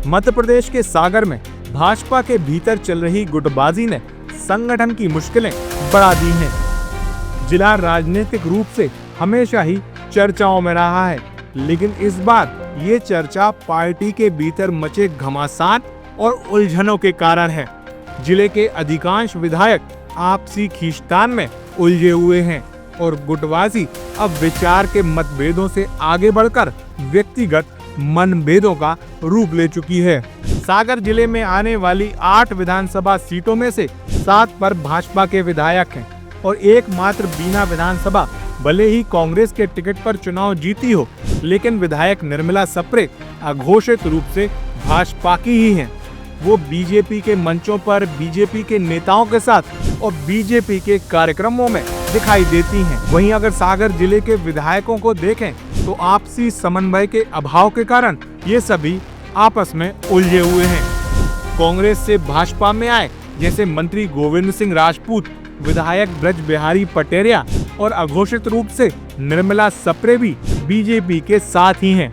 मध्य प्रदेश के सागर में भाजपा के भीतर चल रही गुटबाजी ने संगठन की मुश्किलें बढ़ा दी हैं। जिला राजनीतिक रूप से हमेशा ही चर्चाओं में रहा है, लेकिन इस बार ये चर्चा पार्टी के भीतर मचे घमासान और उलझनों के कारण है। जिले के अधिकांश विधायक आपसी खींचतान में उलझे हुए हैं और गुटबाजी अब विचार के मतभेदों से आगे बढ़कर व्यक्तिगत मनभेदों का रूप ले चुकी है। सागर जिले में आने वाली 8 विधानसभा सीटों में से 7 पर भाजपा के विधायक हैं और एकमात्र बीना विधानसभा भले ही कांग्रेस के टिकट पर चुनाव जीती हो, लेकिन विधायक निर्मला सप्रे अघोषित रूप से भाजपा की ही हैं। वो बीजेपी के मंचों पर बीजेपी के नेताओं के साथ और बीजेपी के कार्यक्रमों में दिखाई देती हैं। वहीं अगर सागर जिले के विधायकों को देखें तो आपसी समन्वय के अभाव के कारण ये सभी आपस में उलझे हुए हैं। कांग्रेस से भाजपा में आए जैसे मंत्री गोविंद सिंह राजपूत, विधायक ब्रज बिहारी पटेरिया और अघोषित रूप से निर्मला सप्रे भी बीजेपी के साथ ही हैं।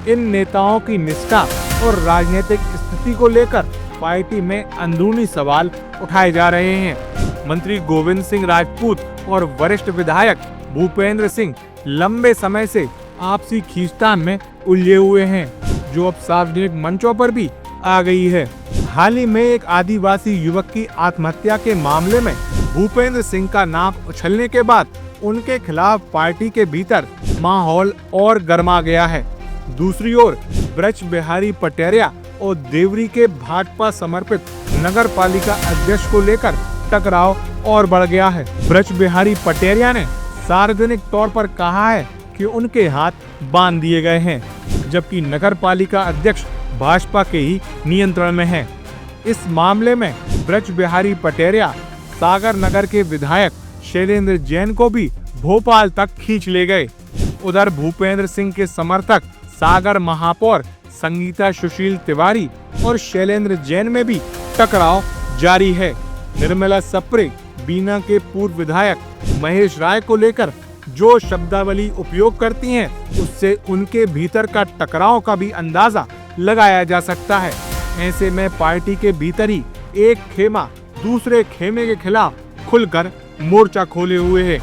इन नेताओं की निष्ठा और राजनीतिक स्थिति को लेकर पार्टी में अंदरूनी सवाल उठाए जा रहे हैं। मंत्री गोविंद सिंह राजपूत और वरिष्ठ विधायक भूपेंद्र सिंह लंबे समय से आपसी खींचतान में उलझे हुए हैं, जो अब सार्वजनिक मंचों पर भी आ गई है। हाल ही में एक आदिवासी युवक की आत्महत्या के मामले में भूपेंद्र सिंह का नाम उछलने के बाद उनके खिलाफ पार्टी के भीतर माहौल और गर्मा गया है। दूसरी ओर ब्रज बिहारी पटेरिया और देवरी के भाजपा समर्पित नगर पालिका अध्यक्ष को लेकर टकराव और बढ़ गया है। ब्रज बिहारी पटेरिया ने सार्वजनिक तौर पर कहा है कि उनके हाथ बांध दिए गए हैं, जबकि नगर पालिका अध्यक्ष भाजपा के ही नियंत्रण में है। इस मामले में ब्रज बिहारी पटेरिया सागर नगर के विधायक शैलेंद्र जैन को भी भोपाल तक खींच ले गए। उधर भूपेंद्र सिंह के समर्थक सागर महापौर संगीता सुशील तिवारी और शैलेंद्र जैन में भी टकराव जारी है। निर्मला सप्रे बीना के पूर्व विधायक महेश राय को लेकर जो शब्दावली उपयोग करती हैं, उससे उनके भीतर का टकराव का भी अंदाजा लगाया जा सकता है। ऐसे में पार्टी के भीतर ही एक खेमा दूसरे खेमे के खिलाफ खुलकर मोर्चा खोले हुए है।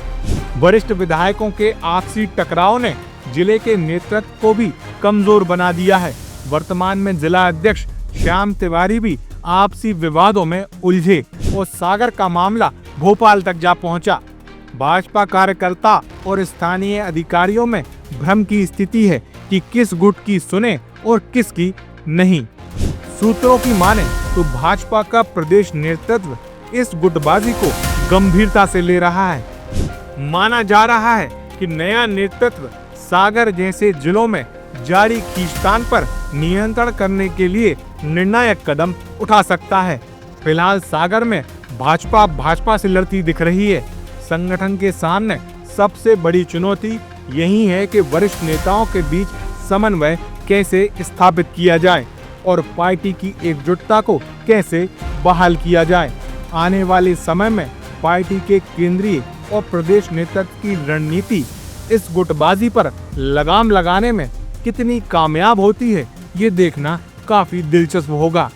वरिष्ठ विधायकों के आपसी टकराव ने जिले के नेतृत्व को भी कमजोर बना दिया है। वर्तमान में जिला अध्यक्ष श्याम तिवारी भी आपसी विवादों में उलझे और सागर का मामला भोपाल तक जा पहुंचा। भाजपा कार्यकर्ता और स्थानीय अधिकारियों में भ्रम की स्थिति है कि किस गुट की सुने और किसकी नहीं। सूत्रों की माने तो भाजपा का प्रदेश नेतृत्व इस गुटबाजी को गंभीरता से ले रहा है। माना जा रहा है कि नया नेतृत्व सागर जैसे जिलों में जारी खींचतान पर नियंत्रण करने के लिए निर्णायक कदम उठा सकता है। फिलहाल सागर में भाजपा से लड़ती दिख रही है। संगठन के सामने सबसे बड़ी चुनौती यही है कि वरिष्ठ नेताओं के बीच समन्वय कैसे स्थापित किया जाए और पार्टी की एकजुटता को कैसे बहाल किया जाए। आने वाले समय में पार्टी के केंद्रीय और प्रदेश नेतृत्व की रणनीति इस गुटबाजी पर लगाम लगाने में कितनी कामयाब होती है, ये देखना काफी दिलचस्प होगा।